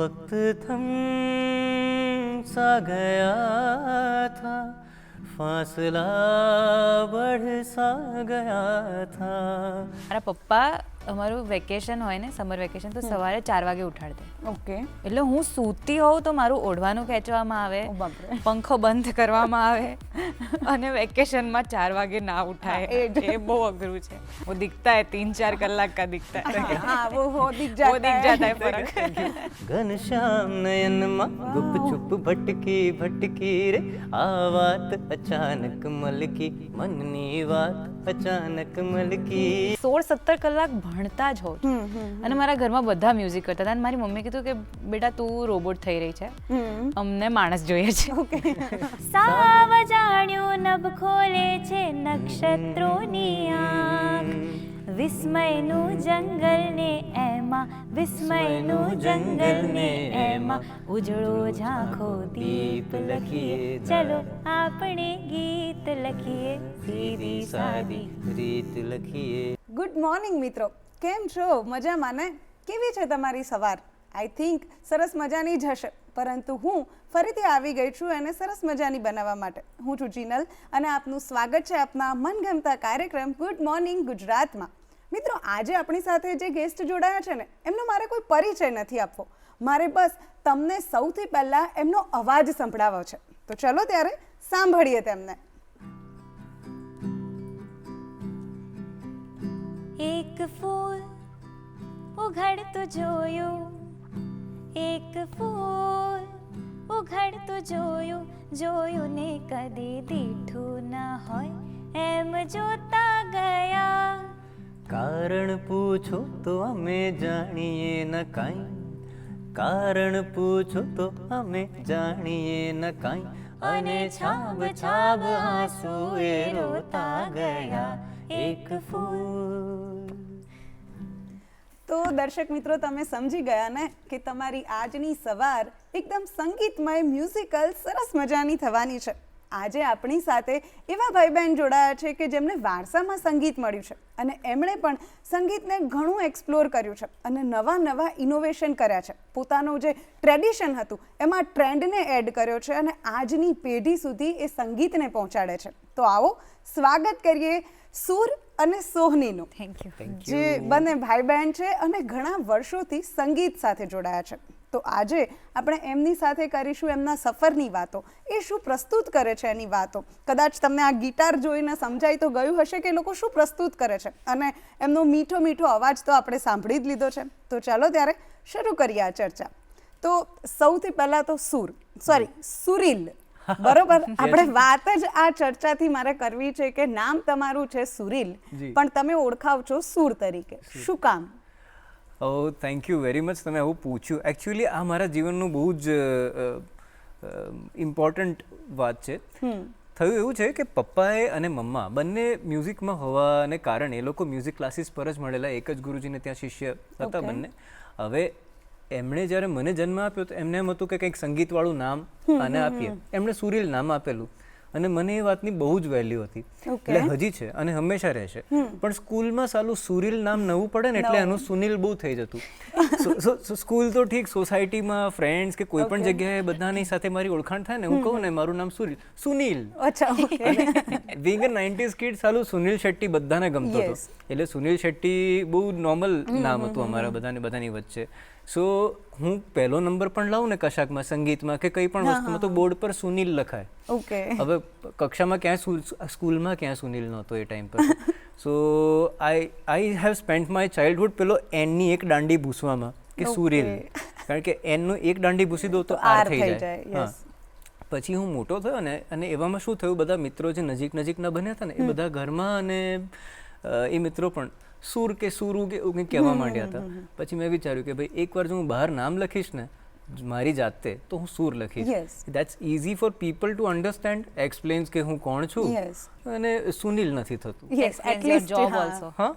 वक्त थम सा गया था, फासला बढ़ सा ગયા था. મારા પપ્પા અમારું વેકેશન હોય ને સમર વેકેશન તો સવારે 4 વાગે ઉઠાડते. ઓકે. એટલે હું સૂતી હોઉં તો મારું ઓઢવાનું ખેંચવામાં આવે, પંખો બંધ કરવામાં આવે અને વેકેશનમાં 4 વાગે ના ઉઠાય. એ બહુ અઘરું છે. वो दिखता है 3-4 कलाक का दिखता है. हाँ वो दिख जाता है फर्क. ઘનશ્યામ નયનમાં ગુપચુપ ભટકી ભટકી રે, આ વાત અચાનક મલકી, મનની વાત અચાનક મલકી. 16-17 કલાક ભણતા જ હોઉં છું અને મારા ઘરમાં બધા મ્યુઝિક કરતા હતા અને મારી મમ્મીએ કીધું કે બેટા તું રોબોટ થઈ રહી છે, અમને માણસ જોઈએ છે. સાવ જાણ્યું નભ ખોલે છે નક્ષત્રોની આંખ, વિસ્મયનું જંગલ ને એમાં, વિસ્મયનું જંગલ ને એમાં ઉજળો ઝાંખો દીપ લખીએ, ચલો આપણે ગીત લખીએ, સીધી સાદી રીત લખીએ. ગુડ મોર્નિંગ મિત્રો, કેમ છો? મજામાં ને? કેવી છે તમારી સવાર? આઈ થિંક સરસ મજાની જ હશે, પરંતુ હું ફરીથી આવી ગઈ છું એને સરસ મજાની બનાવવા માટે. હું છું જીનલ અને આપનું સ્વાગત છે આપના મનગમતા કાર્યક્રમ ગુડ મોર્નિંગ ગુજરાતમાં. મિત્રો, આજે આપણી સાથે જે ગેસ્ટ જોડાયા છે ને એમનો મારે કોઈ પરિચય નથી આપવો, મારે બસ તમને સૌથી પહેલાં એમનો અવાજ સંભળાવવો છે. તો ચલો ત્યારે સાંભળીએ તેમને. એક ફૂલ ઉઘડતું જોયું, એક ફૂલ ઉઘડતું જોયું, જોયું ને કદી દીઠું ન હોય એમ જોતા ગયા. કારણ પૂછો તો અમે જાણીએ ન કાંઈ, કારણ પૂછો તો અમે જાણીએ ન કાંઈ, અને છાબ છાબ આંસુએ રોતા ગયા એક ફૂલ. તો દર્શક મિત્રો, તમે સમજી ગયા ને કે તમારી આજની સવાર એકદમ સંગીતમય મ્યુઝિકલ સરસ મજાની થવાની છે. આજે આપણી સાથે એવા ભાઈ બહેન જોડાયા છે કે જેમને વારસામાં સંગીત મળ્યું છે અને એમણે પણ સંગીતને ઘણું એક્સપ્લોર કર્યું છે અને નવા ઇનોવેશન કર્યા છે. પોતાનું જે ટ્રેડિશન હતું એમાં ટ્રેન્ડને એડ કર્યો છે અને આજની પેઢી સુધી એ સંગીતને પહોંચાડે છે. તો આવો સ્વાગત કરીએ સુર અને સોહનીનું. Thank you. જે બંને ભાઈ બહેન છે અને ઘણા વર્ષોથી સંગીત સાથે જોડાયા છે. તો આજે આપણે એમની સાથે કરીશું એમના સફરની વાતો, એ શું પ્રસ્તુત કરે છે એની વાતો. કદાચ તમને આ ગિટાર જોઈને સમજાઈ તો ગયું હશે કે એ લોકો શું પ્રસ્તુત કરે છે અને એમનો મીઠો મીઠો અવાજ તો આપણે સાંભળી જ લીધો છે. તો ચાલો ત્યારે શરૂ કરીએ આ ચર્ચા. તો સૌથી પહેલાં તો સુરીલ, બરોબર? આપણે વાત જ આ ચર્ચાથી મારે કરવી છે કે નામ તમારું છે સુરીલ, પણ તમે ઓળખાવ છો સુર તરીકે, શું કામ? ઓ થેન્ક યુ વેરી મચ, તમે આવું પૂછ્યું. એકચ્યુઅલી આ મારા જીવનનું બહુ જ ઇમ્પોર્ટન્ટ વાત છે. થયું એવું છે કે પપ્પાએ અને મમ્મા બંને મ્યુઝિકમાં હોવાને કારણે એ લોકો મ્યુઝિક ક્લાસીસ પર જ મળેલા, એક જ ગુરુજીને ત્યાં શિષ્ય હતા બંને. હવે એમણે જ્યારે મને જન્મ આપ્યો તો એમને એમ હતું કે કંઈક સંગીતવાળું નામ આને આપીએ. એમણે સુરીલ નામ આપેલું અને મને એ વાતની બહુ જ વેલ્યુ હતી, એટલે હજી છે અને હંમેશા રહેશે. પણ સ્કૂલમાં સાલું સુરીલ નામ નવું પડે ને એટલે એનું સુનિલ બહુ થઈ જતું. સ્કૂલ તો ઠીક, સોસાયટીમાં ફ્રેન્ડ્સ કે કોઈ પણ જગ્યાએ બધાની સાથે મારી ઓળખાણ થાય ને, હું કહું ને મારું નામ સુનિલ. બીંગ અ 90s કિડ, સાલું સુનિલ શેટ્ટી બધાને ગમતો હતો, એટલે સુનિલ શેટ્ટી બહુ નોર્મલ નામ હતું અમારા બધાની વચ્ચે. સો હું પહેલો નંબર પણ લાવું ને કશાકમાં, સંગીતમાં કે કંઈ પણ વસ્તુમાં, તો બોર્ડ પર સુનિલ લખાય. હવે કક્ષામાં ક્યાં સ્કૂલમાં ક્યાં સુનિલ નહોતો એ ટાઈમ પર. So I have spent my childhood પેલો એનની એક દાંડી ભૂસવામાં કે સુરીલ, કારણ કે એનનું એક દાંડી ભૂસી દો તો આર થઈ જાય. પછી હું મોટો થયો ને અને એવામાં શું થયું, બધા મિત્રો જે નજીકના બન્યા હતા ને એ બધા ઘરમાં અને એ મિત્રો પણ સુર કે સુરુ કે એવું કંઈક કહેવા માંડ્યા હતા. પછી મેં વિચાર્યું કે ભાઈ એકવાર જો હું બહાર નામ લખીશ ને મારી જાતે તો હું સુર લખીશ. That's easy for people to understand, explains કે હું કોણ છું, અને સુનિલ નથી થતું. Job also. હા,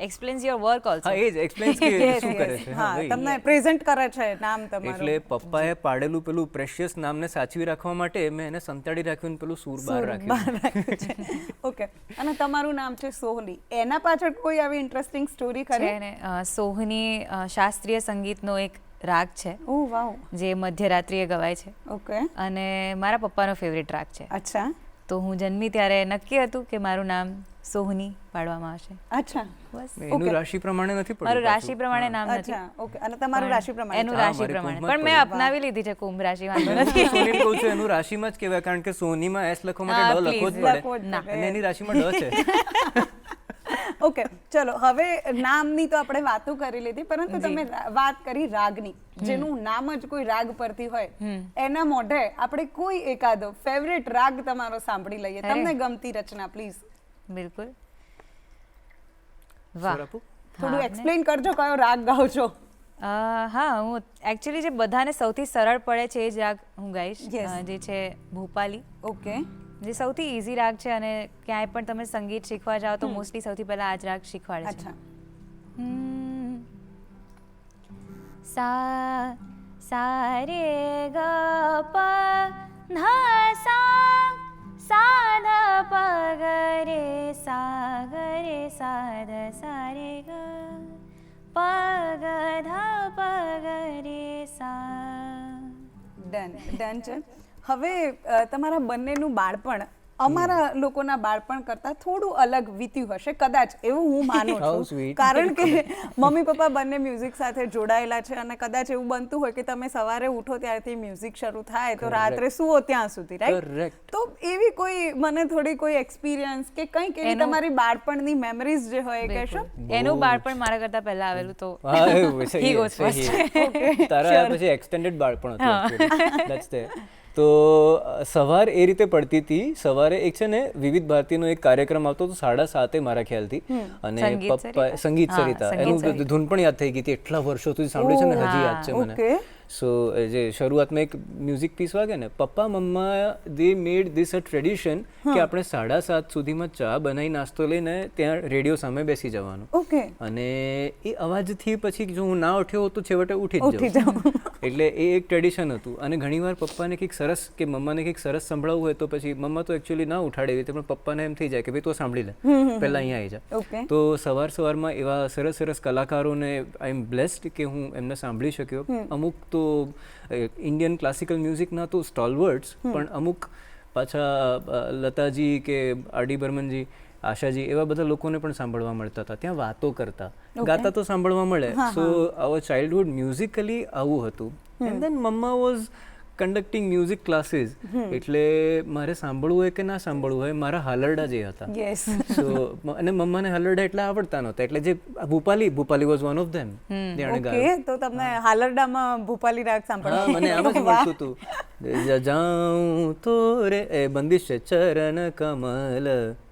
એક્સપ્લેન્સ યોર વર્ક ઓલ્સો. હા, એ જ એક્સપ્લેન્સ કે શું કરે છે. હા, તમને પ્રેઝન્ટ કરે છે નામ તમારું. એટલે પપ્પાએ પાડેલું પેલું પ્રેશિયસ નામને સાચવી રાખવા માટે મેં એને સંતાડી રાખ્યું, પેલું સુર બહાર રાખ્યું. ઓકે. અને તમારું નામ છે સોહની, એના પાછળ કોઈ આવી ઇન્ટરેસ્ટિંગ સ્ટોરી ખરી? છે ને, સોહની શાસ્ત્રીય સંગીતનો એક રાગ છે ઓ વાવ, જે મધ્યરાત્રિએ ગવાય છે ઓકે, અને મારા પપ્પાનો ફેવરેટ રાગ છે. અચ્છા તો હું જન્મી ત્યારે નક્કી હતું કે મારું નામ સોહની પાડવામાં આવશે. અચ્છા બસ એનું રાશિ પ્રમાણે નથી પડ્યું મારું પાછું. રાશિ પ્રમાણે નામ નથી. અચ્છા ઓકે, અને તમારું પણ રાશિ પ્રમાણે એનું છે. રાશિ મારી પ્રમાણે કુંભમાં પણ મેં જ અપનાવી લીધી છે કુંભ રાશિ, વાંધો હું નથી. સોનીને કહું છું એનું રાશિમાં જ કહેવાય, કારણ કે સોનીમાં એસ લખવા માટે હા, ડ લખવો જ please. લખવો જ પડે પડે. અને એની રાશિમાં ડ છે. ઓકે ચલો, હવે નામની તો આપણે વાતો કરી લીધી, પરંતુ તમે વાત કરી રાગની, જેનું નામ જ કોઈ રાગ પરથી હોય, એના મોઢે આપણે કોઈ એકાદો ફેવરેટ રાગ તમારો સાંભળી લઈએ, અરે. તમને ગમતી રચના પ્લીઝ બિલકુલ. વાહ. સર આપું? થોડું એક્સપ્લેન કરજો કયો રાગ ગાઓ છો. હા, હું એકચ્યુઅલી જે બધાને સૌથી સરળ પડે છે એ જ રાગ હું ગાઈશ, Yes. જે છે ભોપાલી, ઓકે, જે સૌથી ઇઝી રાગ છે અને ક્યાંય પણ તમે સંગીત શીખવા જાઓ તો મોસ્ટલી સૌથી પહેલા આ જ રાગ શીખવાડે છે. અચ્છા, સા સા રે ગ પ ધ સા સા ધ પ ગ રે સા ગ રે સા ધ સા રે ગ પ ગ ધ પ ગ રે સા. ડન છે. હવે તમારા બંનેનું બાળપણ અમારા લોકોના બાળપણ કરતાં થોડું અલગ વીત્યું હશે કદાચ, એવું હું માનું How છું, sweet. કારણ કે મમ્મી પપ્પા બંને મ્યુઝિક સાથે જોડાયેલા છે અને કદાચ એવું બનતું હોય કે તમે સવારે ઉઠો ત્યારથી મ્યુઝિક શરૂ થાય તો રાત્રે સુવો ત્યાં સુધી, રાઈટ? Correct. તો એવી કોઈ મને થોડી કોઈ એક્સપિરિયન્સ કે કંઈક એવી એનું- તમારી બાળપણની મેમરીઝ જે હોય એ કહેશો? એનું બાળપણ મારા કરતા પહેલા આવેલું તો હા, એવું, સહી he હે, goes સહી first. હે. તારા પછી એક્સટેન્ડેડ બાળપણ હતું actually. That's the- તો સવાર એ રીતે પડતી હતી. સવારે એક છે ને વિવિધ ભારતીનો એક કાર્યક્રમ આવતો હતો 7:30 મારા ખ્યાલથી, અને સંગીત પપ્પા સરિતા? સંગીત હા, સરિતા, સંગીત એનું સરિતા. ધૂન પણ યાદ થઈ ગઈ હતી, એટલા વર્ષો સુધી સાંભળ્યું છે ને હજી યાદ છે મને. ઓકે. સો જે શરૂઆતમાં એક મ્યુઝિક પીસ વાગે ને, પપ્પા મમ્મા દે મેડ ધીસ અ ટ્રેડિશન કે આપણે 7:30 સુધીમાં ચા બનાવી નાસ્તો લઈને ત્યાં રેડિયો સામે બેસી જવાનું, ઓકે, અને એ અવાજથી પછી જો હું ના ઉઠ્યો હોત તો છેવટે ઉઠી ઉઠી જ જાઉં. એટલે એ એક ટ્રેડિશન હતું. અને ઘણીવાર પપ્પાને કંઈક સરસ કે મમ્માને કંઈક સરસ સંભળાવવું હોય તો પછી મમ્મા તો એકચ્યુઅલી ના ઉઠાડે એવી રીતે, પણ પપ્પાને એમ થઈ જાય કે ભાઈ તું સાંભળી લે, પહેલાં અહીંયા આવી જા. ઓકે, તો સવારમાં એવા સરસ સરસ કલાકારોને આઈ એમ બ્લેસ્ડ કે હું એમને સાંભળી શક્યો. અમુક તો ઇન્ડિયન ક્લાસિકલ મ્યુઝિકના તો સ્ટોલવર્ડ્સ, પણ અમુક પાછા લતાજી કે આર ડી બર્મનજી, આશાજી, એવા બધા લોકોને પણ સાંભળવા મળતા હતા. ત્યાં વાતો કરતા, ગાતા તો સાંભળવા મળે. સો અવર ચાઇલ્ડહુડ મ્યુઝિકલી આવું હતું. And then mamma was conducting music classes, એટલે મારે સાંભળવું હોય કે ના સાંભળવું હોય, મારા હાલરડા જે હતા. યસ, સો અને મમ્માને હલરડા એટલા આવડતા નહોતા, એટલે જે ભૂપાલી વોઝ વન ઓફ ધેમ, જેણે ગાયું. ઓકે. તો તમને હાલરડામાં ભૂપાલી રાગ સાંભળવા હા, મને આમ જ મળતું હતું. જાઉં તો રે, એ બંદિશ છે, ચરણ કમલ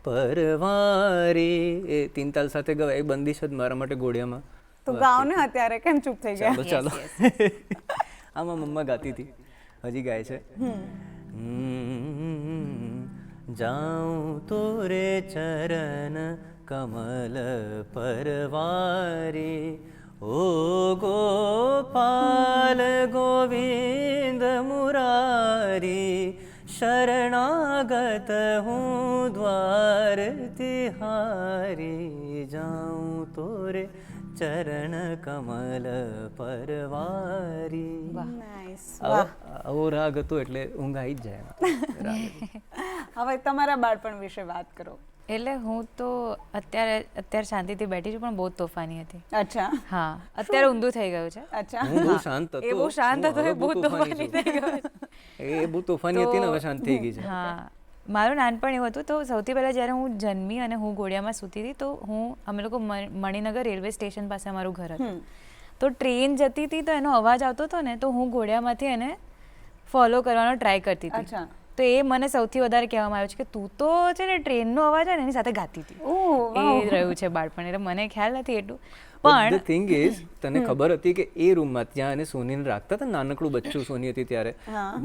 પરવારી, એ 3 તાલ સાથે ગવાય, એ બંદિશ જ મારા માટે ઘોડિયામાં. તો ગાઓ ને અત્યારે, કેમ ચૂપ થઈ ગયા? ચાલો. આમાં મમ્મા ગાતી હતી, હજી ગાય છે. જાઉં તો રે ચરણ કમલ પરવારી, ઓ ગોપાલ ગોવિંદ મુરારી, શરણાગત હું દ્વાર તિહારી, જાઉં તો રે ચરણ કમલ પરવારી. નાઈસ. આવો રાગ હતો એટલે ઊંઘ આવી જ જાય. હવે તમારા બાળપણ વિશે વાત કરો. એટલે હું તો અત્યારે શાંતિથી બેઠી છું, પણ બહુ જ તોફાની હતી. અચ્છા, હા, અત્યારે ઊંધું થઈ ગયું છે. અચ્છા, હું બહુ શાંત હતો. એ બહુ શાંત હતો, એ હું બહુ હવે તોફાની થઈ ગયો છે. એ બહુ તોફાની હતી ને, હવે શાંત થઈ ગઈ છે. હા, મારું નાનપણ એવું હતું. તો સૌથી પહેલાં જ્યારે હું જન્મી અને હું ઘોડિયામાં સૂતી હતી, તો અમે લોકો મણિનગર રેલવે સ્ટેશન પાસે અમારું ઘર હતું. તો ટ્રેન જતી હતી તો એનો અવાજ આવતો હતો ને, તો હું ઘોડિયામાંથી એને ફોલો કરવાનો ટ્રાય કરતી હતી. અચ્છા. તો એ મને સૌથી વધારે કહેવામાં આવ્યું છે કે તું તો છે ને ટ્રેનનો અવાજ હોય ને એની સાથે ગાતી હતી. ઓહ, એ રહ્યું છે બાળપણ. એટલે મને ખ્યાલ નથી એટલું, પણ ધ થિંગ ઇઝ, તને ખબર હતી કે એ રૂમમાં ત્યાં એને સોનીને રાખતા હતા, નાનકડું બચ્ચું સોની હતી ત્યારે,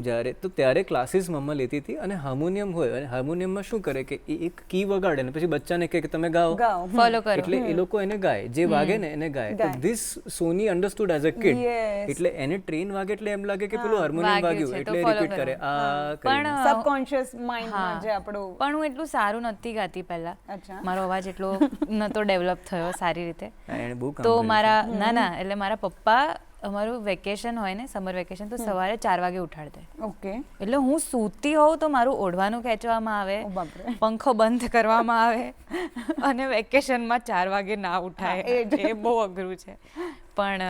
જ્યારે તો ત્યારે ક્લાસીસ મમ્મા લેતી હતી, અને હાર્મોનિયમ હોય, અને હાર્મોનિયમમાં શું કરે કે એ એક કી વગાડે ને પછી બચ્ચાને કહે કે તમે ગાઓ, ફોલો કરો. એટલે એ લોકો એને ગાય, જે વાગે ને એને ગાય. તો ધીસ સોની understood as a kid. Yes. એટલે એને ટ્રેન વાગે એટલે એમ લાગે કે પેલું હાર્મોનિયમ વાગ્યું, છે, તો એટલે follow રિપીટ કરે આ પણ કરીને. સબકોન્શિયસ માઇન્ડમાં જે આપણું. પણ હું એટલું સારું નહોતી ગાતી પહેલા. અચ્છા. મારો અવાજ એટલો નહોતો ડેવલપ થયો સારી રીતે. એને બહુ કામ તો કર્યું છે. મારા એટલે મારા પપ્પા અમારું વેકેશન હોય ને સમર વેકેશન તો સવારે 4 વાગે ઉઠાડી દે. ઓકે. એટલે હું સૂતી હોઉં તો મારું ઓઢવાનું ખેંચવામાં આવે, ઓ બાપરે. પંખો બંધ કરવામાં આવે અને વેકેશનમાં 4 વાગે ના ઉઠાય. એ બહુ અઘરું છે, પણ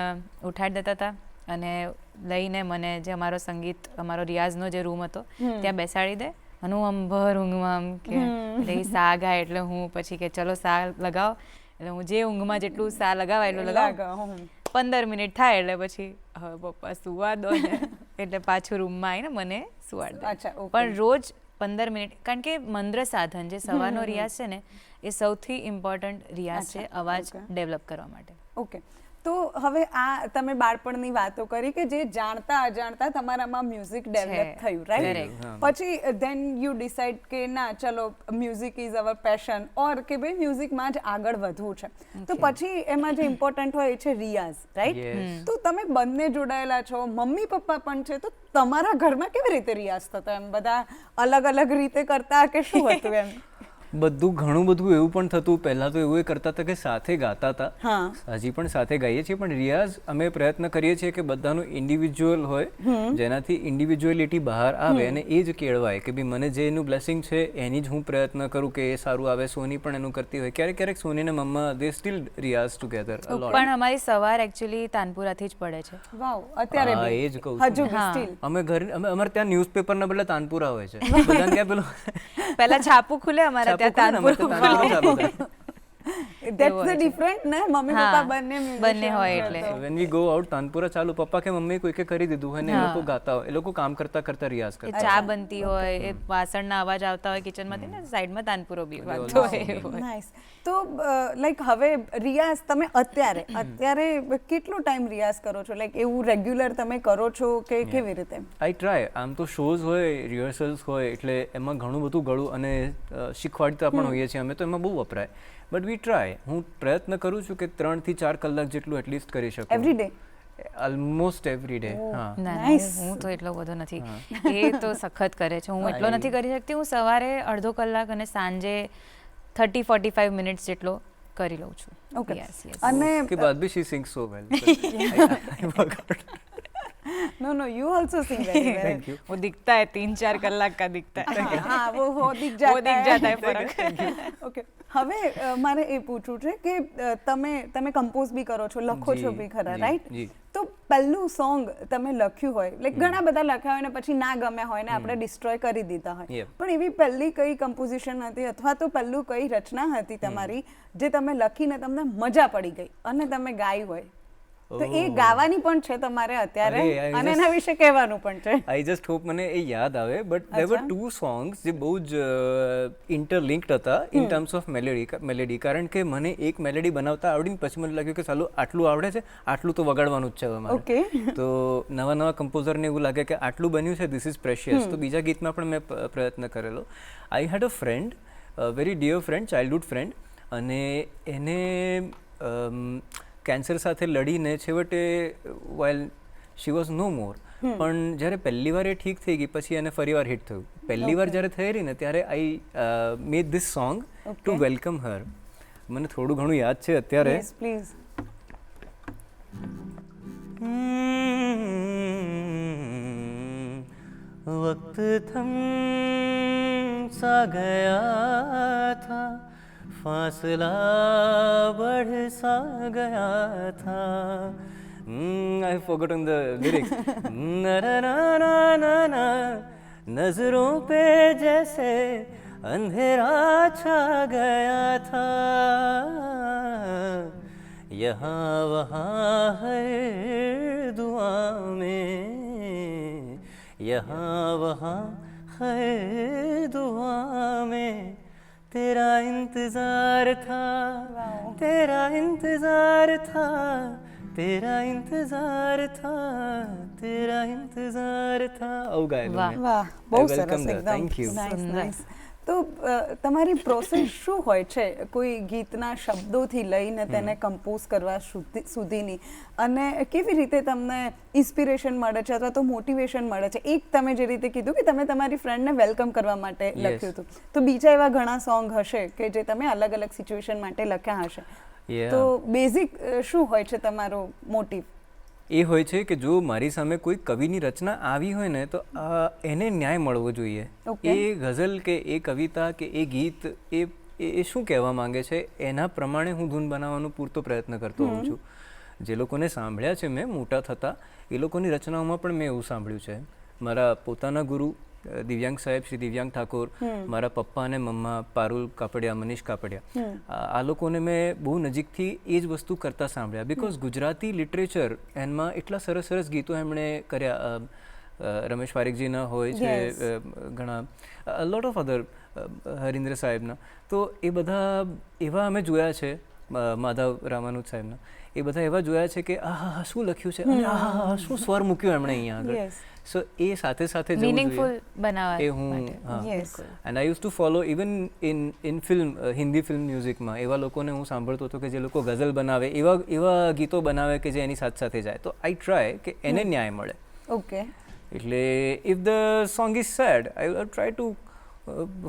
ઉઠાડી દેતા હતા. અને લઈને મને જે અમારો રિયાઝનો જે રૂમ હતો ત્યાં બેસાડી દે અને હું આમ ભર ઊંઘમાં આમ કે એટલે સા ગાય એટલે હું પછી કે ચલો સા લગાવો, એટલે હું જે ઊંઘમાં જેટલું સા લગાવાય એટલું લગાવ. 15 મિનિટ થાય એટલે પછી હવે પપ્પા સુવા દો ને એટલે પાછું રૂમમાં આવીને મને સુવાડ દે. પણ રોજ 15 મિનિટ, કારણ કે મંદ્ર સાધન જે સવારનો રિયાઝ છે ને એ સૌથી ઇમ્પોર્ટન્ટ રિયાઝ છે અવાજ ડેવલપ કરવા માટે. ઓકે. તો હવે આ તમે બાળપણની વાતો કરી કે જે જાણતા અજાણતા તમારામાં મ્યુઝિક ડેવલપ થયું, રાઈટ? પછી ધેન યુ ડિસાઇડ કે ના ચલો મ્યુઝિક ઇઝ અવર પેશન, ઓર કે ભાઈ મ્યુઝિકમાં જ આગળ વધવું છે. તો પછી એમાં જે ઇમ્પોર્ટન્ટ હોય એ છે રિયાઝ, રાઈટ? તો તમે બંને જોડાયેલા છો, મમ્મી પપ્પા પણ છે, તો તમારા ઘરમાં કેવી રીતે રિયાઝ થતો? એમ બધા અલગ અલગ રીતે કરતા કે શું હતું એમ? ઘણું બધું એવું પણ થતું. પહેલા તો એવું કરતા હતા કે સાથે ગાતા હતા, હજી પણ સાથે ગાઈએ છીએ, પણ રિયાઝ અમે પ્રયત્ન કરીએ છીએ કે બધાનું ઇન્ડિવિજ્યુઅલ હોય, જેનાથી ઇન્ડિવિજ્યુઅલિટી બહાર આવે અને એ જ કેળવાય કે ભાઈ મને જે એનું બ્લેસિંગ છે એની જ હું પ્રયત્ન કરું કે એ સારું આવે. સોની પણ એનું કરતી હોય, ક્યારેક સોની ને મમ્મા દે સ્ટીલ રિયાઝ ટુગેધર. પણ અમારી સવાર એકચ્યુઅલી તાનપુરાથી જ પડે છે. વાવ. અત્યારે એ જ કહું છું. અમારે ત્યાં ન્યૂઝપેપરના બદલે તાનપુરા હોય છે. બધાને ક્યાં પેલું પહેલા છાપું ખુલે અમારા ત્યાં તાનપુરા. That's the different ને, મમ્મી પપ્પા બંને હોય એટલે when we go out tanpura ચાલુ, પપ્પા કે મમ્મી કોઈકે કરી દીધું હોય ને એ લોકો ગાતા હોય, એ લોકો કામ કરતા કરતા રિયાઝ કરતા. ચા બનતી હોય, એ વાસણના અવાજ આવતા હોય કિચનમાંથી ને સાઈડમાં તાનપુરો બી વાગતો હોય. નાઈસ. તો લાઈક હવે રિયાઝ તમે અત્યારે કેટલો ટાઈમ રિયાઝ કરો છો? લાઈક એવું રેગ્યુલર તમે કરો છો કે કેવી રીતે? આઈ ટ્રાય. આમ તો શોઝ હોય, રિહર્સલ્સ હોય, એટલે એમાં ઘણું બધું ગળું અને શીખવાડતા પણ હોઈએ છીએ અમે, તો એમાં બહુ વપરાય. But we try. હું પ્રયત્ન કરું છું કે 3 થી 4 કલાક જેટલું એટલીસ્ટ કરી શકું. Every day? Almost every day. હું તો એટલો બધો નથી, એ તો સખત કરે છે. હું એટલો નથી કરી શકતી. હું સવારે અડધો કલાક અને સાંજે 30-45 મિનિટ્સ જેટલો કરી લઉં છું. ઓકે. અને કે બાદ ભી she sings so well. No, you also sing very well. Thank you. वो दिखता है 3-4 कलाक का दिखता है. हाँ, वो दिख जाता है फर्क. Okay. હવે મારે એ પૂછવું છે કે તમે કમ્પોઝ બી કરો છો, લખો છો બી ખરા, રાઈટ? તો પહેલું સોંગ તમે લખ્યું હોય, લાઈક ઘણા બધા લખ્યા હોય ને પછી ના ગમ્યા હોય ને આપણે ડિસ્ટ્રોય કરી દીધા હોય, પણ એવી પહેલી કઈ કમ્પોઝિશન હતી અથવા તો પહેલું કઈ રચના હતી તમારી જે તમે લખીને તમને મજા પડી ગઈ અને તમે ગાઈ હોય? તો એ ગાવાની પણ છે તમારે અત્યારે અને એના વિશે કહેવાનું પણ છે. આઈ જસ્ટ હોપ મને એ યાદ આવે. બટ there were 2 songs જે બહુ જ ઇન્ટરલિંક્ડ હતા ઇન ટર્મ્સ ઓફ મેલેડી. કારણ કે મને એક મેલેડી બનાવતા આવડીને પછી મને લાગ્યું કે ચાલો આટલું આવડે છે, આટલું તો વગાડવાનું જ છે હવે મારે. તો નવા કમ્પોઝરને એવું લાગે કે આટલું બન્યું છે, ધીસ ઇઝ પ્રેશિયસ. તો બીજા ગીતમાં પણ મેં પ્રયત્ન કરેલો. I had a friend, very dear friend, childhood friend, અને એને કેન્સર સાથે લડીને છેવટે વાઇલ શી વોઝ નો મોર, પણ જ્યારે પહેલી વાર એ ઠીક થઈ ગઈ પછી એને ફરી વાર હિટ થયું. પહેલી વાર જ્યારે થઈ રહી ને ત્યારે આઈ મેડ ધીસ સોંગ ટુ વેલકમ હર. મને થોડું ઘણું યાદ છે અત્યારે. પ્લીઝ. વક્ત થમ સા ગયા થા, फासला बढ़ सा गया था. I have forgotten the lyrics. Na na na na na, नजरों पे जैसे अंधेरा छा गया था, यहाँ वहाँ हर दुआ में, यहाँ वहाँ हर दुआ में तेरा इंतजार था, तेरा इंतजार था, तेरा इंतजार था, तेरा इंतजार था. આવું ગાયેલું. વાહ, બહુ સરસ એકદમ. Thank you. નાઈસ. તો તમારી પ્રોસેસ શું હોય છે કોઈ ગીતના શબ્દોથી લઈને તેને કમ્પોઝ કરવા સુધીની, અને કેવી રીતે તમને ઇન્સ્પિરેશન મળે છે અથવા તો મોટિવેશન મળે છે? એક તમે જે રીતે કીધું કે તમે તમારી ફ્રેન્ડને વેલકમ કરવા માટે લખ્યું હતું, તો બીજા એવા ઘણા સોંગ હશે કે જે તમે અલગ અલગ સિચ્યુએશન માટે લખ્યા હશે. તો બેઝિક શું હોય છે તમારો મોટિવ? એ હોય છે કે જો મારી સામે કોઈ કવિની રચના આવી હોય ને તો એને ન્યાય મળવો જોઈએ. એ ગઝલ કે એ કવિતા કે એ ગીત એ શું કહેવા માંગે છે એના પ્રમાણે હું ધૂન બનાવવાનો પૂરતો પ્રયત્ન કરતો હોઉં છું. જે લોકોને સાંભળ્યા છે મેં મોટા થતાં એ લોકોની રચનાઓમાં પણ મેં એવું સાંભળ્યું છે. મારા પોતાના ગુરુ દિવ્યાંગ સાહેબ શ્રી દિવ્યાંગ ઠાકોર, મારા પપ્પા અને મમ્મા પારુલ કાપડિયા, મનીષ કાપડિયા, આ લોકોને મેં બહુ નજીકથી એ જ વસ્તુ કરતા સાંભળ્યા. બિકોઝ ગુજરાતી લિટરેચર એમાં એટલા સરસ સરસ ગીતો એમણે કર્યા. રમેશ પારેખજીના હોય છે ઘણા, લોટ ઓફ અધર, હરિન્દ્ર સાહેબના. તો એ બધા એવા અમે જોયા છે, માધવ રામાનુજ સાહેબના, એ બધા એવા જોયા છે કે આહા શું લખ્યું છે અને આહા શું સ્વર મૂક્યો એમણે અહીંયા આગળ. સો એ સાથે સાથે મીનિંગફુલ બનાવવા એ હું and I use to follow even in film, Hindi film મ્યુઝિકમાં એવા લોકોને હું સાંભળતો હતો કે જે લોકો ગઝલ બનાવે, એવા ગીતો બનાવે કે જે એની સાથે સાથે જાય. તો આઈ ટ્રાય કે એને ન્યાય મળે. ઓકે. એટલે if the song is said I will try to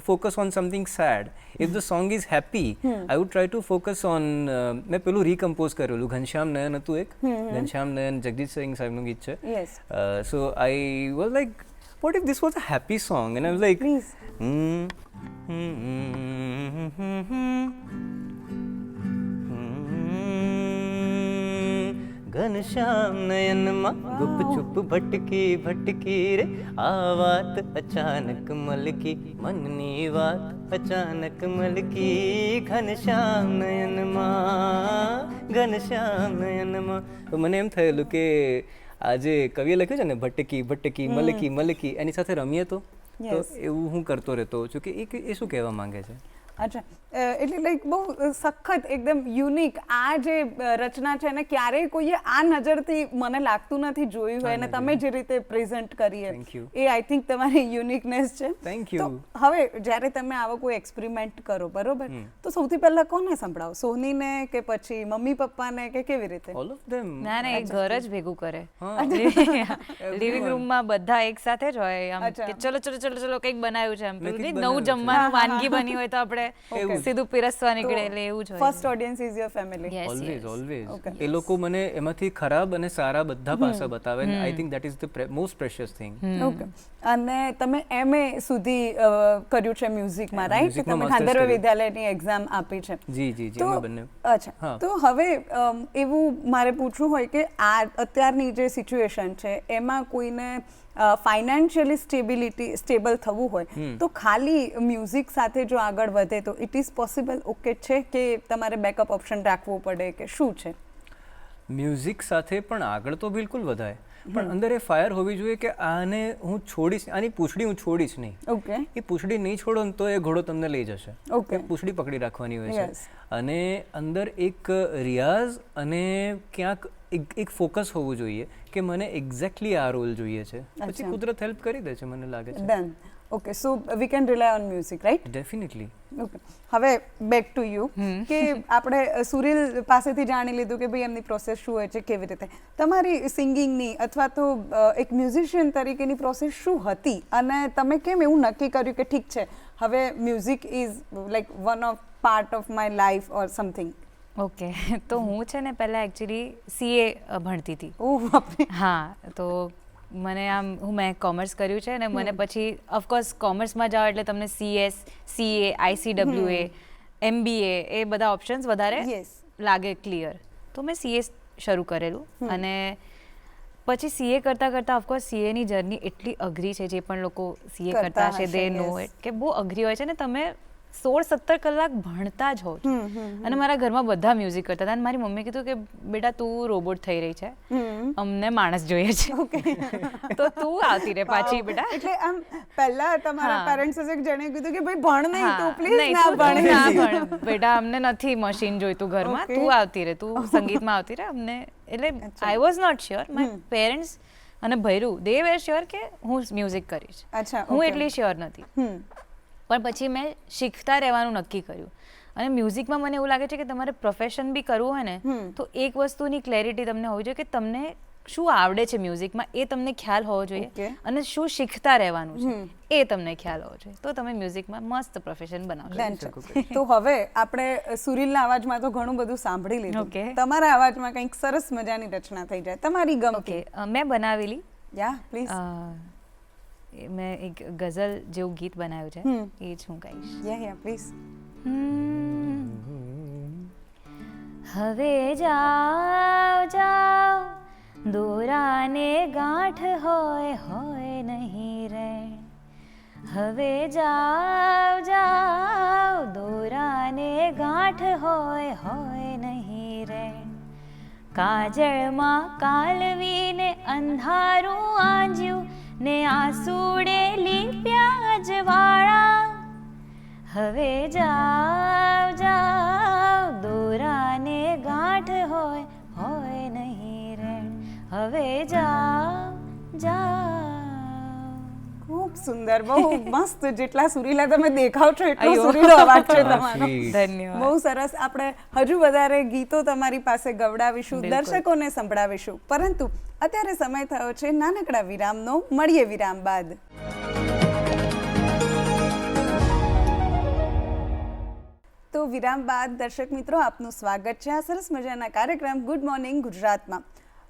focus on something sad. If the song is happy, I would try to focus on મેં પેલું રીકમ્પોઝ કરેલું ઘનશ્યામ નયન હતું એક, ઘનશ્યામ નયન જગદીશ સિંહ સાહેબનું ગીત છે. So I was like, what if this was a happy song? And I was like, Ghanshyam નયનમાં ગુપ છુપ ભટકી ભટકી રે, આ વાત અચાનક મલકી, મનની વાત અચાનક મલકી, ઘનશ્યામ નયનમાં, ઘનશ્યામ નયનમાં. તો મને એમ થયેલું કે આજે કવિએ લખ્યું છે ને ભટકી ભટકી મલકી મલકી, એની સાથે રમીએ તો એવું હું કરતો રહેતો હોઉં છું કે એ શું કહેવા માંગે છે. અચ્છા, એટલે લાઈક બહુ સખત એકદમ યુનિક આ જે રચના છે ને ક્યારેય કોઈએ આ નજરથી મને લાગતું નથી જોયું હોય અને તમે જે રીતે પ્રેઝન્ટ કરીએ એ આઈ થિંક તમારી યુનિકનેસ છે. Thank you. તો હવે જ્યારે તમે આવો કોઈ એક્સપેરિમેન્ટ કરો બરોબર, તો સૌથી પહેલા કોને સંભળાવો? સોનીને કે પછી મમ્મી પપ્પાને કે કેવી રીતે? All of them. ના ના, એ ઘર જ ભેગું કરે. લિવિંગ રૂમમાં બધા એક સાથે જ હોય, આમ કે ચલો ચલો ચલો ચલો કંઈક બનાવ્યું છે, એમ પેલું નવું જમવાનું વાનગી બની હોય તો આપણે સીધું પીરસવા નીકળે, એટલે એવું જ હોય. First audience is your family. Always. એ લોકો મને એમાંથી ખરાબ અને સારા બધા પાસા બતાવે. I think that is the most precious thing. Okay. અને તમે MA સુધી કર્યું છે મ્યુઝિકમાં, રાઈટ? તમે ગાંધર્વ વિદ્યાલયની એક્ઝામ આપી છે. જી જી જી, અમે બંને. અચ્છા, તો હવે એવું મારે પૂછવું હોય કે આ અત્યારની જે સિચ્યુએશન છે એમાં કોઈને ફાઇનાન્શિયલી સ્ટેબલ થવું હોય તો ખાલી મ્યુઝિક સાથે જો આગળ વધે તો ઇટ ઇઝ પોસિબલ? ઓકે છે કે તમારે બેકઅપ ઓપ્શન રાખવું પડે કે શું છે? મ્યુઝિક સાથે પણ આગળ તો બિલકુલ વધાય, પણ અંદર એ ફાયર હોવી જોઈએ કે આને હું છોડીશ, આની પૂંછડી હું છોડીશ નહીં. ઓકે. એ પૂંછડી નહીં છોડો ને તો એ ઘોડો તમને લઈ જશે. ઓકે. પૂંછડી પકડી રાખવાની હોય છે. અને અંદર એક રિયાઝ અને ક્યાંક એક ફોકસ હોવું જોઈએ કે મને એક્ઝેક્ટલી આ રોલ જોઈએ છે, પછી કુદરત હેલ્પ કરી દે છે મને લાગે છે. Done. Okay, so we can rely on music, right? Definitely. Okay, હવે બેક ટુ યુ કે આપણે સુરીલ પાસેથી જાણી લીધું કે ભાઈ એમની પ્રોસેસ શું હોય છે, કેવી રીતે. તમારી સિંગિંગની અથવા તો એક મ્યુઝિશિયન તરીકેની પ્રોસેસ શું હતી અને તમે કેમ એવું નક્કી કર્યું કે ઠીક છે હવે music is like one of part of my life or something? Okay, તો હું છે ને પહેલાં એકચ્યુઅલી CA ભણતી હતી. ઓહ. હા, તો મને મેં કોમર્સ કર્યું છે અને મને પછી ઓફકોર્સ કોમર્સમાં જાઓ એટલે તમને CS, CA, ICWA, MBA એ બધા ઓપ્શન્સ વધારે લાગે ક્લિયર. તો મેં CA શરૂ કરેલું અને પછી CA કરતાં કરતાં ઓફકોર્સ CAની જર્ની એટલી અઘરી છે, જે પણ લોકો CA કરતા હશે દે નો ઇટ કે બહુ અઘરી હોય છે ને. તમે 16-17 કલાક ભણતા જ હો. અને મારા ઘરમાં બધા મ્યુઝિક કરતા હતા અને મારી મમ્મીએ કીધું કે બેટા તું રોબોટ થઈ રહી છે, અમને માણસ જોઈએ છે, તો તું આવતી રહે પાછી બેટા. એટલે આમ પહેલા તમારા પેરેન્ટ્સે જેણે કીધું કે ભાઈ ભણ નહીં, તું પ્લીઝ ના ભણ બેટા, અમને નથી મશીન જોઈતું ઘરમાં, તું આવતી રહે, તું સંગીતમાં આવતી રહે અમને. એટલે I was not sure. My parents અને ભૈરું દે વેર શ્યોર કે હું મ્યુઝિક કરીશ. હું એટલી શ્યોર નથી. પણ પછી મેં શીખતા રહેવાનું નક્કી કર્યું. અને મ્યુઝિકમાં મને એવું લાગે છે કે તમારે પ્રોફેશન બી કરવું હોય ને તો એક વસ્તુની ક્લેરિટી તમને હોવી જોઈએ કે તમને શું આવડે છે મ્યુઝિકમાં એ તમને ખ્યાલ હોવો જોઈએ અને શું શીખતા રહેવાનું છે એ તમને ખ્યાલ હોવો જોઈએ, તો તમે મ્યુઝિકમાં મસ્ત પ્રોફેશન બનાવશો. તો હવે આપણે સુરીલના અવાજમાં તો ઘણું બધું સાંભળી લીધું, તમારા અવાજમાં કંઈક સરસ મજાની રચના થઈ જાય તમારી ગમતી. મેં બનાવેલી, યા પ્લીઝ. મેં એક ગઝલ જેવું ગીત બનાવ્યું છે, એ જ હું ગાઈશ. યા પ્લીઝ. હવે જાઓ જાઓ દોરાને ગાંઠ હોય નહીં રે, હવે જાઓ જાઓ દોરાને ગાંઠ હોય નહીં રે, કાજળમાં કાલવીને અંધારું આંજ્યું ને આંસુડે લીપ્યા અજવાળા, હવે જાઓ જાઓ દોરાને ગાંઠ હોય નહીં રે, હવે જાઓ જાઓ. ખૂબ સુંદર, બહુ મસ્ત. જેટલા સુરીલા તમે દેખાવ છો એટલો સુરીલો અવાજ છે તમારો. ધન્યવાદ. બહુ સરસ. આપણે હજુ વધારે ગીતો તમારી પાસે ગવડાવીશું, દર્શકોને સંભળાવીશું, પરંતુ અત્યારે સમય થયો છે નાનકડા વિરામનો. મળીએ વિરામ બાદ. તો વિરામ બાદ દર્શક મિત્રો આપનું સ્વાગત છે આ સરસ મજાના કાર્યક્રમ ગુડ મોર્નિંગ ગુજરાતમાં.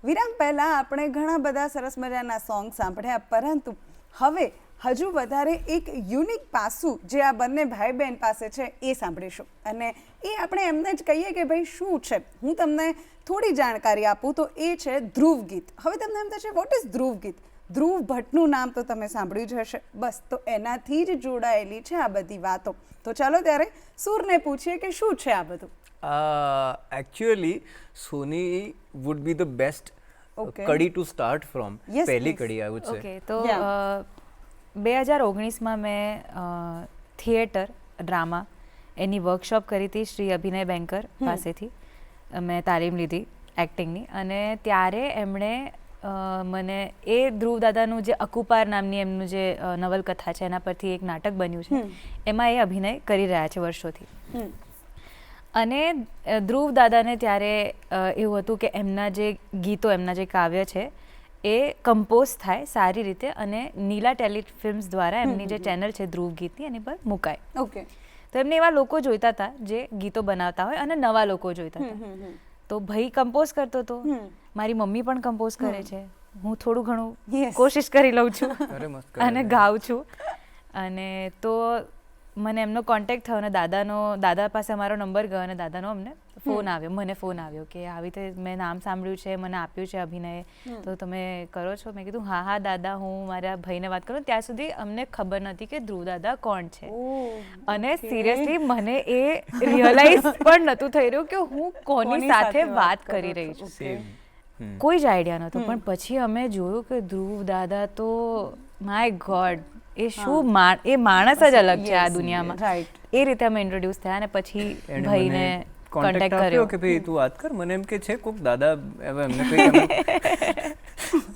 વિરામ પહેલાં આપણે ઘણા બધા સરસ મજાના સોંગ સાંભળ્યા, પરંતુ હવે હજુ વધારે એક યુનિક પાસું જે આ બંને ભાઈ બહેન પાસે છે એ સાંભળીશું, અને એ આપણે એમને જ કહીએ કે ભાઈ શું છે. હું તમને થોડી જાણકારી આપું તો એ છે ધ્રુવ ગીત. હવે તમને એમ થશે વોટ ઇઝ ધ્રુવ ગીત? ધ્રુવ ભટ્ટનું નામ તો તમે સાંભળ્યું જ હશે. બસ, તો એનાથી જ જોડાયેલી છે આ બધી વાતો. તો ચાલો ત્યારે સૂરને પૂછીએ કે શું છે આ બધું. એકચ્યુઅલી સોની વુડ બી ધ બેસ્ટ કડી ટુ સ્ટાર્ટ ફ્રોમ. પહેલી કડી આવ્યું છે. તો 2019માં મેં થિયેટર ડ્રામા એની વર્કશોપ કરી હતી શ્રી અભિનય બેંકર પાસેથી. મેં તાલીમ લીધી એક્ટિંગની, અને ત્યારે એમણે મને એ ધ્રુવ દાદાનું જે અકુપાર નામની એમનું જે નવલકથા છે એના પરથી એક નાટક બન્યું છે, એમાં એ અભિનય કરી રહ્યા છે વર્ષોથી. અને ધ્રુવ દાદાને ત્યારે એવું હતું કે એમના જે ગીતો, એમના જે કાવ્ય છે એ કમ્પોઝ થાય સારી રીતે અને નીલા ટેલિફિલ્મ્સ દ્વારા એમની જે ચેનલ છે ધ્રુવ ગીતની એની પર મુકાય. ઓકે. તો એમને એવા લોકો જોઈતા હતા જે ગીતો બનાવતા હોય અને નવા લોકો જોઈતા હતા. તો ભાઈ કમ્પોઝ કરતો હતો, મારી મમ્મી પણ કમ્પોઝ કરે છે, હું થોડું ઘણું કોશિશ કરી લઉં છું અને ગાઉં છું. અને તો મને એમનો કોન્ટેક્ટ થયો અને દાદા પાસે અમારો નંબર ગયો અને દાદાનો અમને મને ફોન આવ્યો કે આવી રીતે મેં નામ સાંભળ્યું છે, મને આપ્યું છે અભિનય, તો તમે કરો છો? મેં કીધું હા દાદા, હું મારા ભાઈને વાત કરું. ત્યાં સુધી અમને ખબર નથી કે ધ્રુવ દાદા કોણ છે, અને સિરિયસલી મને એ રિયલાઇઝ પણ નહોતું થઈ રહ્યું કે હું કોની સાથે વાત કરી રહી છું. કોઈ જ આઈડિયા નહોતો. પણ પછી અમે જોયું કે ધ્રુવ દાદા તો માય ગોડ, એ શું એ માણસ જ અલગ છે આ દુનિયામાં. એ રીતે અમે ઇન્ટ્રોડ્યુસ થયા અને પછી ભાઈને કોન્ટેક્ટ કર્યો કે ભાઈ તું વાત કર. મને એમ કે છે કોઈક દાદા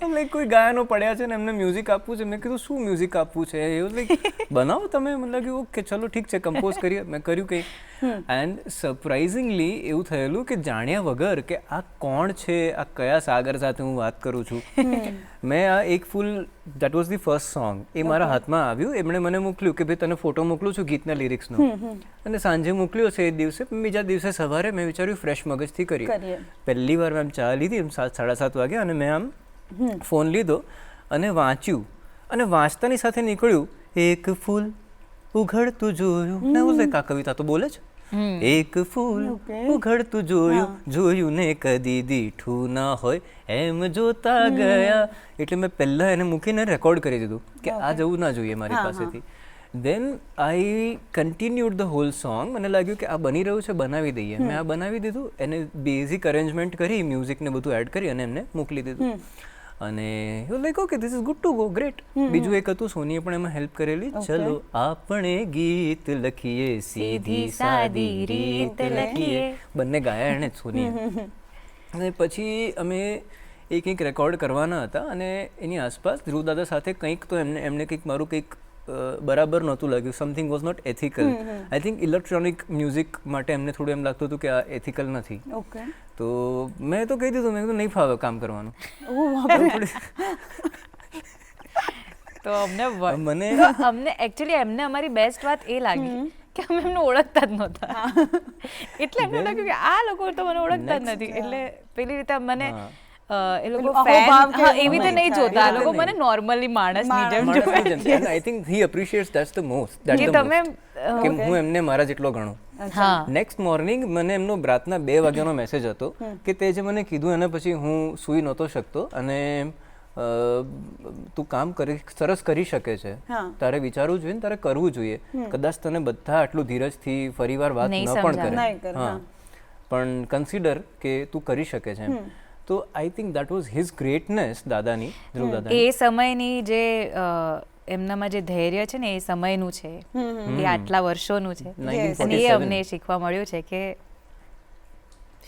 એમને કોઈ ગાયનો પડ્યા છે ને એમને મ્યુઝિક આપવું છે. મેં કીધું શું મ્યુઝિક આપવું છે? એવું લાઈક બનાવો તમે. મને લાગ્યું ઓકે ચલો ઠીક છે, કમ્પોઝ કરીએ. મેં કર્યું કંઈ. એન્ડ સરપ્રાઇઝિંગલી એવું થયેલું કે જાણ્યા વગર કે આ કોણ છે, આ કયા સાગર સાથે હું વાત કરું છું. મેં આ એક ફૂલ, that was the first song, એ મારા હાથમાં આવ્યું. એમણે મને મોકલ્યું કે ભાઈ તને ફોટો મોકલું છું ગીતના લિરિક્સનો, અને સાંજે મોકલ્યો છે એ દિવસે. બીજા દિવસે સવારે મેં વિચાર્યું ફ્રેશ મગજથી કરીએ. પહેલી વાર મેં ચા લીધી એમ 7:30 વાગે, અને મેં આમ ફોન લીધો અને વાંચ્યું, અને વાંચતાની સાથે નીકળ્યું એક ફૂલ ઉઘડતું જોયું ને. હું લાઈક આ કવિતા તો બોલે છે. એક ફૂલ ઉઘડતું જોયું ને કદી દીઠું ના હોય એમ જોતા ગયા. એટલે મેં પહેલા એને મૂકીને રેકોર્ડ કરી દીધું કે આ જવું ના જોઈએ મારી પાસેથી. દેન આઈ કન્ટિન્યુડ ધ હોલ સોંગ. મને લાગ્યું કે આ બની રહ્યું છે, બનાવી દઈએ. મેં આ બનાવી દીધું, એને બેઝિક અરેન્જમેન્ટ કરી, મ્યુઝિકને બધું એડ કરી અને એમને મોકલી દીધું. અને એવું like okay this is good to go, great. બીજું એક હતું, સોનીએ પણ એમાં હેલ્પ કરેલી. ચલો આપણે ગીત લખીએ, સીધી સાદી રીત લખીએ. બંને ગાયા એણે જ, સોનીએ. અને પછી અમે એક રેકોર્ડ કરવાના હતા, અને એની આસપાસ ધ્રુવ દાદા સાથે કંઈક તો એમને કંઈક મારું કંઈક બરાબર નહોતું લાગ્યું, something was not ethical. I think electronic music માટે એમને થોડું એમ લાગતું હતું કે આ એથિકલ નથી. ઓકે. તો મેં તો કહી દીધું, મેં કીધું નહીં ફાવે કામ કરવાનું. તો મને અમને એકચ્યુઅલી એમને અમારી બેસ્ટ વાત એ લાગી કે અમે એમને ઓળખતા જ નહોતા. એટલે એમને લાગ્યું કે આ લોકો તો મને ઓળખતા જ નથી, એટલે પેલી રીતે મને એ લોકો અહોભાવ કે એવી રીતે નહીં જોતા, આ લોકો મને નોર્મલી માણસની જેમ જોવે I think he appreciates that's the most, કે તમે કે હું એમને મારા જેટલો ગણું. હા નેક્સ્ટ મોર્નિંગ મને એમનો રાતના 2 વાગ્યાનો મેસેજ હતો કે તે જે મને કીધું એના પછી હું સૂઈ નહોતો શકતો, અને તું કામ સરસ કરી શકે છે, તારે વિચારવું જોઈએ ને તારે કરવું જોઈએ. કદાચ તને બધા આટલું ધીરજથી ફરીવાર વાત ન પણ કરે, હા, પણ કન્સિડર કે તું કરી શકે છે. તો I think that was his greatness, દાદાની, ધ્રુવ દાદાની. એ સમયની જે એમનામાં જે ધૈર્ય છે ને એ સમયનું છે, એ આટલા વર્ષોનું છે, અને એ અમને શીખવા મળ્યું છે કે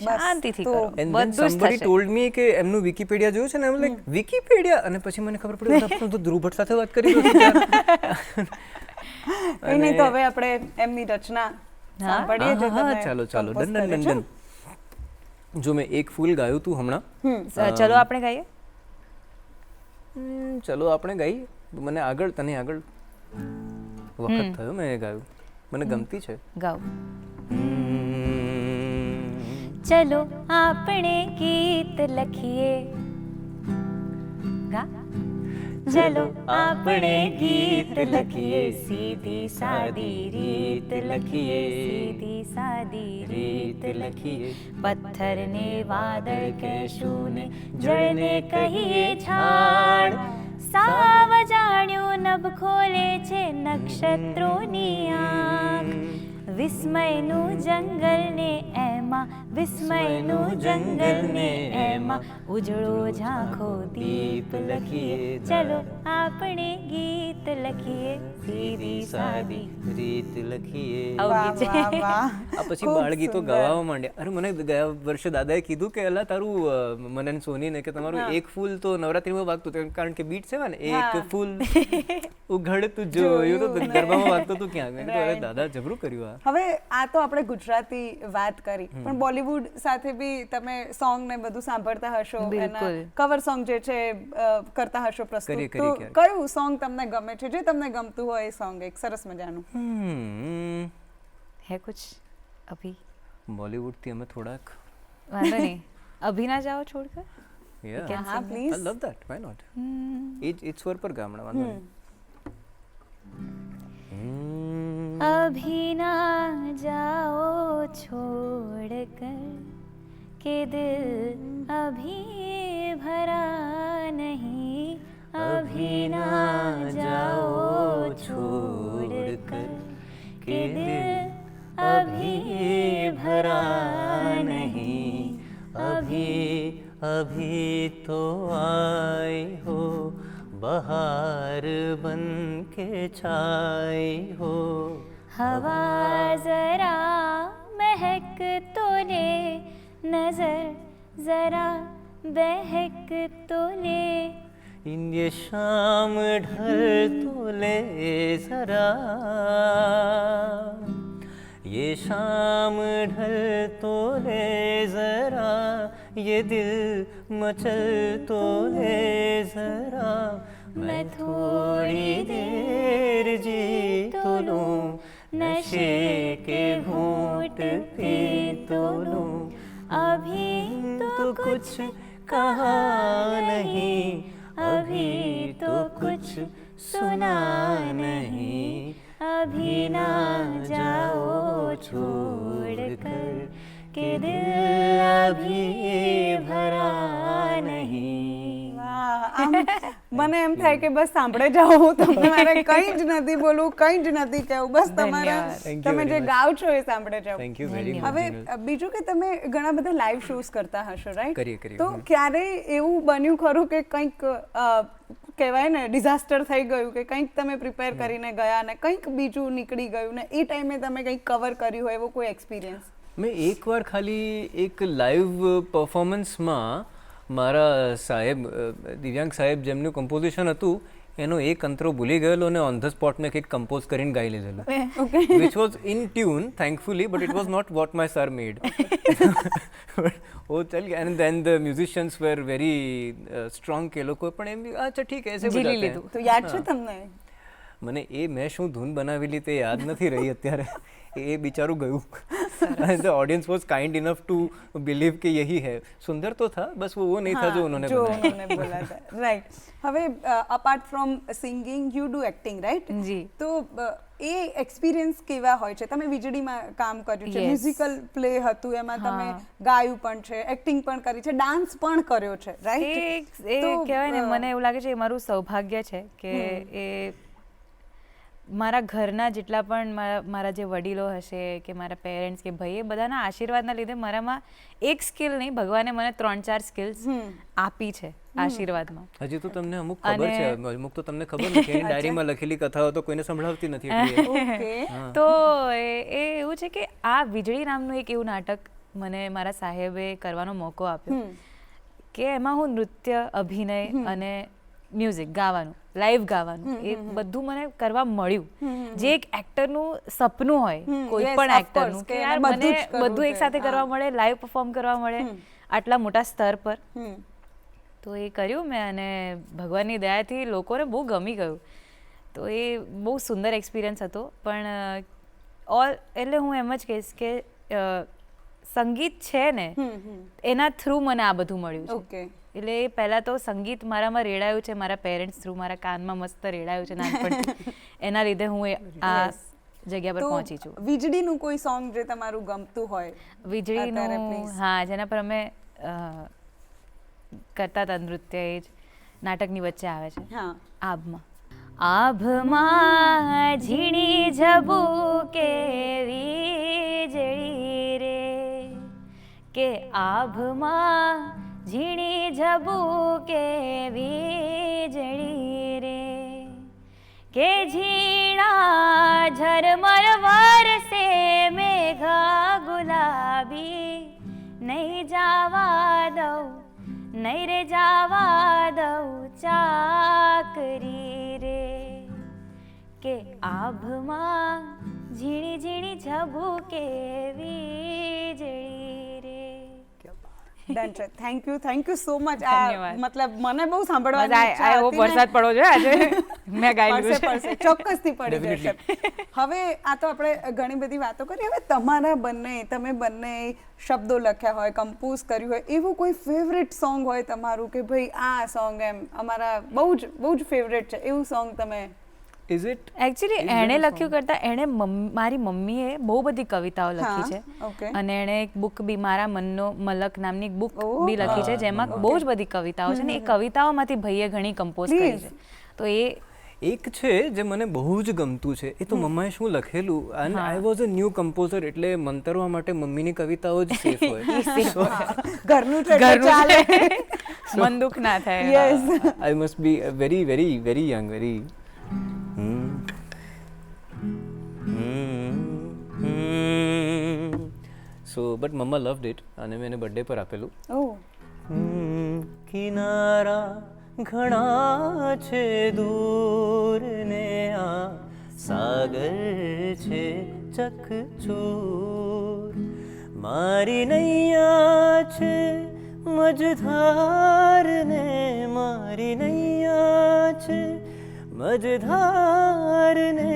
શાંતિથી કરો, બધું જ somebody થશે. told me કે એમનું વિકીપીડિયા જોયું છે ને, એમ લાઈક વિકીપીડિયા, અને પછી મને ખબર પડી તો ધ્રુવ ભટ્ટ સાથે વાત કરી કંઈ નહીં, તો હવે આપણે એમની રચના સાંભળીએ. જો તમે ચાલો ડન. જો મેં એક ફૂલ ગાયું તું હમણાં, ચલો આપણે ગાઈએ. ચલો આપણે ગાઈએ. મને આગળ, તને આગળ વખત થયો મેં એ ગાયું, મને ગમતી છે. ગાઓ. ચલો આપણે ગીત લખીએ. ગા. ચલો આપણે ગીત લખીએ, સીધી સાદી રીત લખીએ, સીધી સાદી રીત લખીએ. પથ્થરને વાદળ કહેશું ને જળને કહીએ ઝાડ. સાવ જાણ્યું નભ ખોલે છે નક્ષત્રોની આંખ. વિસ્મયનું જંગલ ને એમાં, વિસ્મયનું જંગલ ને એમાં ઉજળો ઝાંખો દીપ લખીએ. ચલો આપણે ગીત લખીએ, સીધી સાદી રીત લખીએ. આવું ગીત છે. આ પછી બાળગીતો ગાવા માંડ્યા. અરે મને ગયા વર્ષે દાદાએ કીધું કે અલા તારું, મને ને સોનીને, કે તમારું એક ફૂલ તો નવરાત્રીમાં વાગતું હતું, કારણ કે બીટ છે ને, એક ફૂલ ઉઘડતું જોયું તો ગરબામાં વાગતું હતું ક્યાં. મેં કીધું અરે દાદા જબરું કર્યું આ. હવે આ તો આપણે ગુજરાતી વાત કરી, પણ બોલિવૂડ સાથે બી તમે સોંગ ને બધું સાંભળતા હશો, એના કવર સોંગ જે છે કરતા હશો પ્રસ્તુત. તો કયું સોંગ તમને ગમે છે, જે તમને ગમતું હોય એ સોંગ એક સરસ મજાનું હે કુછ અભી? બોલિવૂડ થી અમે થોડાક, વાંધો નહીં, અભી ના જાઓ છોડકર. હા please. I love that, why not? એ સ્વર પર ગામડા વાંધો નહીં. अभी ना जाओ छोड़कर के दिल अभी भरा नहीं. अभी ना जाओ छोड़कर के दिल अभी भरा नहीं. अभी अभी तो आए हो, बहार बन के छाए हो. हवा जरा महक तो ले, नजर जरा बहक तो ले. ये शाम ढल तो ले जरा, ये शाम ढल तो ले जरा, ये दिल मचल तो ले जरा. मैं थोड़ी देर जी तो लूं, नशे के घूंट पी तो लूं. अभी तो कुछ कहा नहीं, अभी तो कुछ सुना नहीं. अभी ना जाओ छोड़कर के दिल अभी भरा नहीं. મને એમ થાય કે બસ સાંભળે જાઓ, તમારે કંઈ જ નથી બોલવું, કંઈ જ નથી કહેવું, બસ તમારે તમે જે ગાઓ છો એ સાંભળે જાઓ. Thank you very much. હવે બીજું કે તમે ઘણા બધા લાઈવ શોઝ કરતા હશો, રાઈટ? કરીએ. તો ક્યારેય એવું બન્યું ખરું કે કંઈક કહેવાય ને ડિઝાસ્ટર થઈ ગયું, કે કંઈક તમે પ્રિપેર કરીને ગયા ને કંઈક બીજું નીકળી ગયું ને એ ટાઈમે તમે કંઈક કવર કર્યું હોય, એવો કોઈ એક્સપિરિયન્સ? મેં એકવાર ખાલી એક લાઈવ પરફોર્મન્સમાં મારા સાહેબ દિવ્યાંગ સાહેબ જેમનું કમ્પોઝિશન હતું એનો એક અંતરો ભૂલી ગયેલો અને ઓન ધ સ્પોટ મેં કંઈક કમ્પોઝ કરીને ગાઈ લીધેલું which was in tune thankfully but it was not what my sir made ઓ ચલ ગયા and then the musicians were very strong કે લોકો પણ એમ અચ્છા ઠીક એસે ઝીલી લીધું. તો યાદ છે તમને? મને એ મેં શું ધૂન બનાવેલી તે યાદ નથી રહી અત્યારે એ બિચારું ગયું the audience was kind enough to believe कि यही है सुंदर तो था बस वो नहीं था जो उन्होंने बनाया उन्होंने बोला था राइट. હવે apart from singing you do acting right? જી. તો એ એક્સપિરિયન્સ કેવા હોય છે? તમે વીજળીમાં કામ કર્યું છે, Yes. મ્યુઝિકલ પ્લે હતું, એમાં તમે ગાયું પણ છે, એક્ટિંગ પણ કરી છે, ડાન્સ પણ કર્યો છે રાઈટ? એ કહેવાય ને મને એવું લાગે છે એ મારું સૌભાગ્ય છે કે એ મારા ઘરના જેટલા પણ મારા જે વડીલો હશે કે મારા પેરેન્ટ્સ કે ભાઈ એ બધાના આશીર્વાદના લીધે મારામાં એક સ્કિલ નહીં ભગવાને મને 3-4 સ્કિલ્સ આપી છે આશીર્વાદમાં. હજી તો તમને અમુક ખબર છે, અમુક તો તમને ખબર નથી. એની ડાયરીમાં લખેલી કથાઓ તો કોઈને સંભળાવતી નથી એટલે તો એ એવું છે કે આ વીજળી નામનું એક એવું નાટક મને મારા સાહેબે કરવાનો મોકો આપ્યો કે એમાં હું નૃત્ય, અભિનય અને મ્યુઝિક ગાવાનું, લાઈવ ગાવાનું એ બધું મને કરવા મળ્યું જે એક એક્ટરનું સપનું હોય કોઈ પણ એક્ટરનું કે યાર મને બધું એક સાથે કરવા મળે, લાઈવ પરફોર્મ કરવા મળે આટલા મોટા સ્તર પર. તો એ કર્યું મેં અને ભગવાનની દયાથી લોકોને બહુ ગમી ગયું. તો એ બહુ સુંદર એક્સપિરિયન્સ હતો. પણ એટલે હું એમ જ કહીશ કે સંગીત છે ને એના થ્રુ મને આ બધું મળ્યું છે. એટલે પહેલાં તો સંગીત મારામાં રેડાયું છે મારા પેરેન્ટ્સ થ્રુ, મારા કાનમાં મસ્ત રેડાયું છે નાનપણથી. એના લીધે હું આ જગ્યા પર પહોંચી છું. વીજળીનું કોઈ સોંગ જે તમારું ગમતું હોય? વીજળીનું હા, જેના પર અમે કરતા હતા નૃત્ય, એ જ નાટકની વચ્ચે આવે છે આભમાં. આભમાં ઝીણી ઝબૂકે વીજળી રે કે આભમાં ઝીણી ઝબૂકે વીજળી રે કે ઝીણા ઝરમર વરસે મેઘા ગુલાબી નહીં જાવા દઉં, નહીં રે જાવા દઉં ચાકરી રે કે આભમાં ઝીણી ઝીણી ઝબૂકે વીજળી રે. Thank you so much. મતલબ મને બહુ સાંભળવાની ઈચ્છા હતી. વરસાદ પડવો જોઈએ આજે, મેં ગાઈ લીધું છે. ચોક્કસથી પડી જશે. હવે આ તો આપણે ઘણી બધી વાતો કરી. હવે તમારા તમે બંને શબ્દો લખ્યા હોય, કમ્પોઝ કર્યું હોય, એવું કોઈ ફેવરેટ સોંગ હોય તમારું કે ભાઈ આ સોંગ એમ અમારા બહુ જ ફેવરેટ છે એવું સોંગ તમે? ઇઝ ઇટ એકચ્યુઅલી એણે લખ્યું કરતાં એણે મારી મમ્મીએ બહુ બધી કવિતાઓ લખી છે અને એણે એક બુક બી મારા મનનો મલક નામની એક બુક બી લખી છે જેમાં બહુ જ બધી કવિતાઓ છે ને એ કવિતાઓમાંથી ભાઈએ ઘણી કમ્પોઝ કરી છે. તો એ એક છે જે મને બહુ જ ગમતું છે. એ તો મમ્માએ શું લખેલું, and I was a new composer એટલે મંતરવા માટે મમ્મીની કવિતાઓ જ સેફ હોય. ઘરનું ચાલે, મન દુઃખ ના થાય. I must be very very very young, very so but mamma loved it અને મેં એને બર્થડે પર આપેલું. કિનારા ઘણા છે દૂર ને આ સાગર છે ચકચૂર, મારી નૈયા છે મજધાર ને મારી નૈયા છે મજધાર ને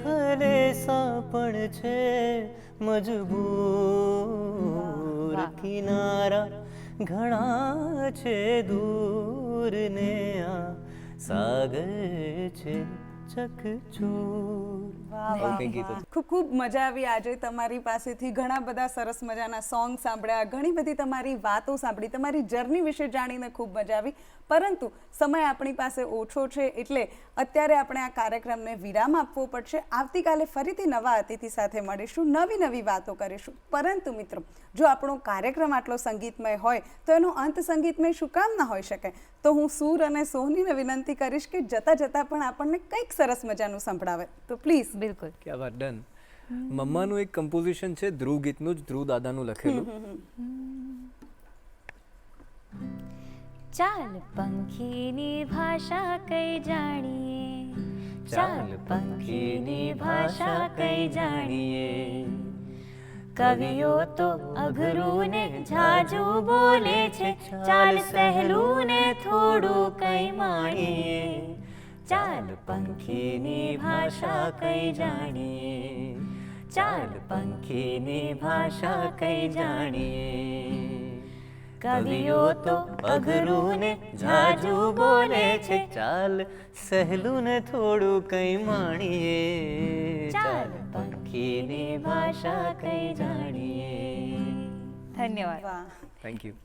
હલેસા પણ છે મજબૂર, કિનારા ઘણા છે દૂર ને આ સાગર છે ચકચૂર. ખૂબ મજા આવી આજે તમારી પાસેથી ઘણા બધા સરસ મજાના સોંગ સાંભળ્યા, ઘણી બધી તમારી વાતો સાંભળી, તમારી જર્ની વિશે જાણીને ખૂબ મજા આવી. પરંતુ સમય આપણી પાસે ઓછો છે એટલે અત્યારે આપણે આ કાર્યક્રમને વિરામ આપવો પડશે. આવતીકાલે ફરીથી નવા અતિથિ સાથે મળીશું, નવી વાતો કરીશું. પરંતુ મિત્રો, જો આપણો કાર્યક્રમ આટલો સંગીતમય હોય તો એનો અંત સંગીતમય શું કામ ના હોઈ શકે? તો હું સૂર અને સોહનીને વિનંતી કરીશ કે જતા પણ આપણને કંઈક સરસ મજાનું સંભળાવે. તો પ્લીઝ. બિલકુલ. ક્યાં વાત. ડન. મમ્માનું એક કમ્પોઝિશન છે ધ્રુવ ગીતનું જ, ધ્રુવ દાદાનું લખેલું. ચાલ પંખીની ભાષા કઈ જાણીએ, ચાલ પંખીની ભાષા કઈ જાણીએ. કવિઓ તો અઘરું ને ઝાઝુ બોલે છે, ચાલ સહેલું ને થોડું કઈ માણીએ. ચાલ પંખીની ભાષા કઈ જાણીએ, ચાલ પંખીની ભાષા કઈ જાણીએ. કવિઓ તો અઘરું ને ઝાઝુ બોલે છે, ચાલ સહેલું ને થોડું કઈ માણીએ. ચાલ પંખીની ભાષા કઈ જાણીએ. ધન્યવાદ. વાહ. Thank you.